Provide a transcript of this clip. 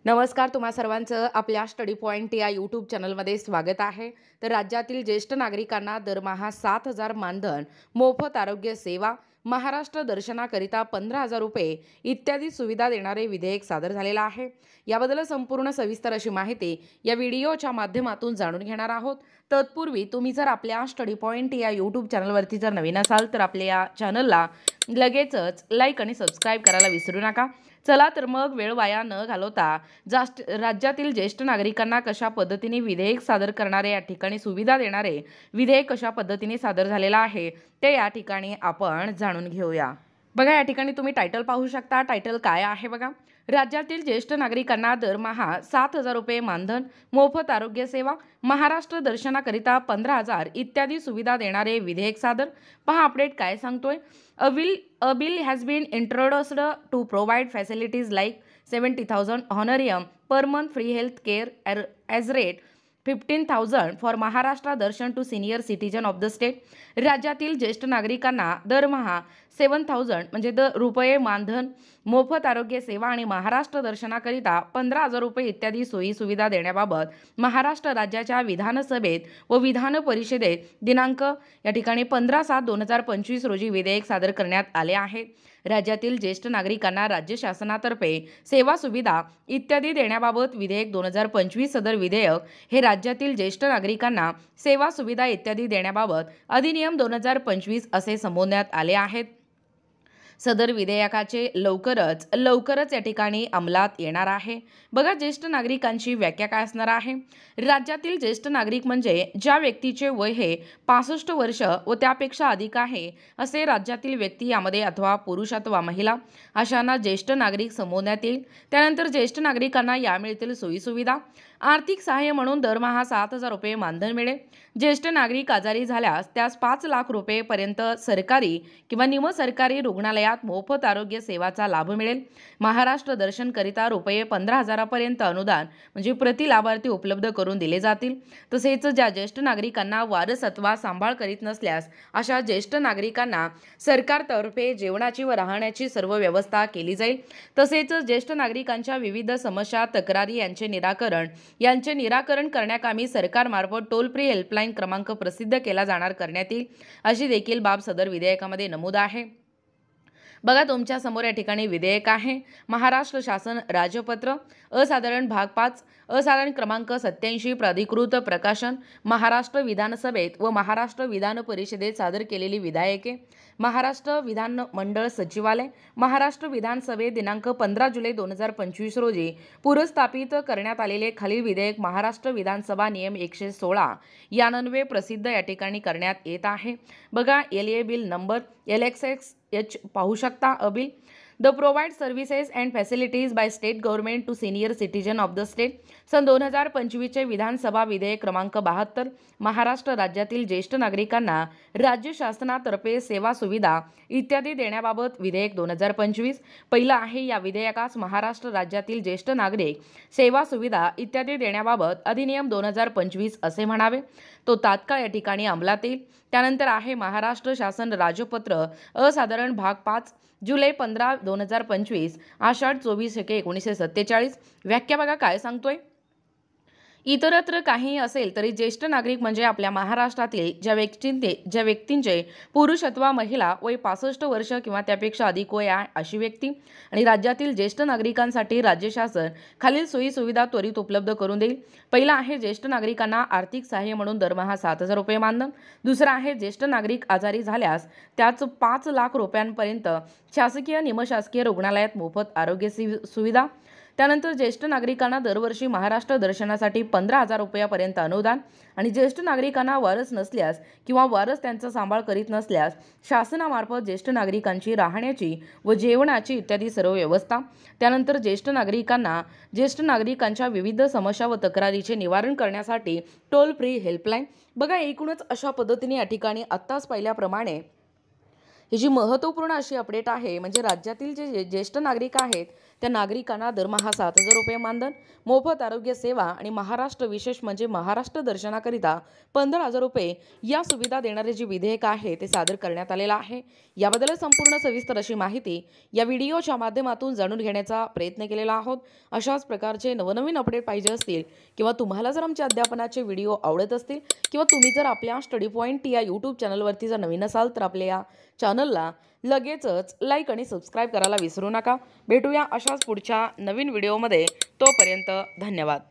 नमस्कार, तुम्हा सर्वांचं आपल्या स्टडी पॉइंट या यूट्यूब चॅनलमध्ये स्वागत आहे। तर राज्यातील ज्येष्ठ नागरिकांना दरमहा 7,000 मानधन, मोफत आरोग्य सेवा, महाराष्ट्र दर्शनाकरिता 15,000 रुपये इत्यादी सुविधा देणारे विधेयक सादर झालेलं आहे। याबद्दल संपूर्ण सविस्तर अशी माहिती या व्हिडिओच्या माध्यमातून जाणून घेणार आहोत। तत्पूर्वी तुम्ही जर आपल्या स्टडी पॉइंट या यूट्यूब चॅनलवरती जर नवीन असाल तर आपल्या या चॅनलला लगेचच लाईक आणि सबस्क्राईब करायला विसरू नका। चला तर मग वेळ वाया न घालवता राज्यातील ज्येष्ठ नागरिकांना कशा पद्धतीने विधेयक सादर करणारे, या ठिकाणी सुविधा देणारे विधेयक कशा पद्धतीने सादर झालेला आहे ते या ठिकाणी आपण जाणून घेऊया। बघा, या ठिकाणी तुम्ही टायटल पाहू शकता। टायटल काय आहे बघा, राज्यातील ज्येष्ठ नागरिकांना दरमहा 7,000 रुपये मानधन, मोफत आरोग्य सेवा, महाराष्ट्र दर्शनाकरिता 15,000 इत्यादी सुविधा देणारे विधेयक सादर। पहा अपडेट काय सांगतोय। A bill has been introduced to provide facilities like 70,000 honorarium per month, free health care as rate 15,000 for Maharashtra Darshan to senior citizen of the state। राज्यातील ज्येष्ठ नागरिकांना दरमहा 7,000 म्हणजे रुपये मानधन, मोफत आरोग्य सेवा आणि महाराष्ट्र दर्शनाकरिता 15,000 रुपये इत्यादी सोयी सुविधा देण्याबाबत महाराष्ट्र राज्याच्या विधानसभेत व विधान परिषदेत दिनांक या ठिकाणी 15/7/2025 रोजी विधेयक सादर करण्यात आले आहे। राज्यातील ज्येष्ठ नागरिकांना राज्य शासनातर्फे सेवा सुविधा इत्यादी देण्याबाबत विधेयक 2025 सदर विधेयक हे राज्यातील ज्येष्ठ नागरिकांना सेवा सुविधा इत्यादी देण्याबाबत अधिनियम 2025 असे संबोधण्यात आले आहेत। सदर विधेयकाचे लवकरच या ठिकाणी अंमलात येणार आहे। बघा, ज्येष्ठ नागरिकांची व्याख्या काय असणार आहे। राज्यातील ज्येष्ठ नागरिक म्हणजे ज्या व्यक्तीचे वय हे 65 वर्ष व त्यापेक्षा अधिक आहे असे राज्यातील व्यक्ती, यामध्ये अथवा पुरुष अथवा महिला अशांना ज्येष्ठ नागरिक संबोधण्यात येईल। त्यानंतर ज्येष्ठ नागरिकांना या मिळतील सोयी सुविधा। आर्थिक सहाय्य म्हणून दरमहा 7,000 रुपये मानधन मिळेल। ज्येष्ठ नागरिक आजारी झाल्यास त्यास 5 लाख रुपये पर्यंत सरकारी किंवा निमसरकारी रुग्णालयात मोफत आरोग्य सेवाचा लाभ मिळेल। महाराष्ट्र दर्शन करिता रुपये 15,000 पर्यंत अनुदान म्हणजे प्रति लाभार्थी उपलब्ध करून दिले जातील। तसेच ज्या ज्येष्ठ नागरिकांना वारस अथवा सांभाळ करीत नसल्यास अशा ज्येष्ठ नागरिकांना सरकारतर्फे जेवणाची व राहण्याची सर्व व्यवस्था केली जाईल। तसेच ज्येष्ठ नागरिकांच्या विविध समस्या, तक्रारी यांचे निराकरण करण्याकामी सरकारमार्फत टोल फ्री हेल्पलाईन क्रमांक प्रसिद्ध केला जाणार करण्यात येईल, अशी देखील बाब सदर विधेयकामध्ये नमूद आहे। बघा, तुमच्या समोर या ठिकाणी विधेयक आहे। महाराष्ट्र शासन राजपत्र असाधारण भाग 5 असाधारण क्रमांक 87 प्राधिकृत प्रकाशन महाराष्ट्र विधानसभेत व महाराष्ट्र विधान परिषदेत सादर केलेली विधेयके, महाराष्ट्र विधान मंडळ सचिवालय, महाराष्ट्र विधानसभेत दिनांक 15 जुलै 2025 रोजी पुरस्थापित करण्यात आलेले खालील विधेयक महाराष्ट्र विधानसभा नियम 116 यान्वये प्रसिद्ध या ठिकाणी करण्यात येत आहे। बघा, LA बिल नंबर LXX पाहू शकता। A bill the provide services and facilities by state government to senior citizen of the state. सन 2025 चे विधानसभा विधेयक क्रमांक 72 महाराष्ट्र राज्यातील ज्येष्ठ नागरिकांना राज्य शासनातर्फे सेवा सुविधा इत्यादी देण्याबाबत विधेयक 2025 पहिला आहे। या विधेयकास महाराष्ट्र राज्यातील ज्येष्ठ नागरिक सेवा सुविधा इत्यादी देण्याबाबत अधिनियम 2025 असे म्हणावे। तो तात्काळ या ठिकाणी अंमलात येईल। त्यानंतर आहे महाराष्ट्र शासन राजपत्र असाधारण भाग 5 जुलै 15, 2025 आषाढ 24/1947। व्याख्या बघा काय सांगतोय। इतरत्र काही असेल तरी ज्येष्ठ नागरिक म्हणजे आपल्या महाराष्ट्रातील ज्या व्यक्तींचे पुरुष अथवा महिला वय 65 वर्ष किंवा त्यापेक्षा अधिक वय आहे अशी व्यक्ती। आणि राज्यातील ज्येष्ठ नागरिकांसाठी राज्य शासन खालील सोयी सुविधा त्वरित उपलब्ध करून देईल। पहिला आहे ज्येष्ठ नागरिकांना आर्थिक सहाय्य म्हणून दरमहा 7,000 रुपये मानधन। दुसरा आहे ज्येष्ठ नागरिक आजारी झाल्यास त्याच 5 लाख रुपयांपर्यंत शासकीय निमशासकीय रुग्णालयात मोफत आरोग्य सुविधा। त्यानंतर ज्येष्ठ नागरिकांना दरवर्षी महाराष्ट्र दर्शनासाठी 15,000 रुपयापर्यंत अनुदान। आणि ज्येष्ठ नागरिकांना वारस नसल्यास किंवा वारस त्यांचा सांभाळ करीत नसल्यास शासनामार्फत ज्येष्ठ नागरिकांची राहण्याची व जेवणाची इत्यादी सर्व व्यवस्था। त्यानंतर ज्येष्ठ नागरिकांच्या विविध समस्या व तक्रारीचे निवारण करण्यासाठी टोल फ्री हेल्पलाईन। बघा, एकूणच अशा पद्धतीने या ठिकाणी आत्ताच पाहिल्याप्रमाणे ही जी महत्त्वपूर्ण अशी अपडेट आहे, म्हणजे राज्यातील जे ज्येष्ठ नागरिक आहेत त्या नागरिकांना दरमहा 7,000 रुपये मानधन, मोफत आरोग्य सेवा आणि महाराष्ट्र विशेष म्हणजे महाराष्ट्र दर्शनाकरिता 15,000 रुपये या सुविधा देणारे जे विधेयक आहे ते सादर करण्यात आलेलं आहे। याबद्दल संपूर्ण सविस्तर अशी माहिती या व्हिडिओच्या माध्यमातून जाणून घेण्याचा प्रयत्न केलेला आहोत। अशाच प्रकारचे नवनवीन अपडेट पाहिजे असतील किंवा तुम्हाला जर आमच्या अध्यापनाचे व्हिडिओ आवडत असतील किंवा तुम्ही जर आपल्या स्टडी पॉइंट या यूट्यूब चॅनलवरती जर नवीन असाल तर आपल्या या चॅनलला लगेचच लाईक आणि सबस्क्राईब करायला विसरू नका। भेटूया अशाच पुढच्या नवीन व्हिडिओमध्ये। तोपर्यंत धन्यवाद।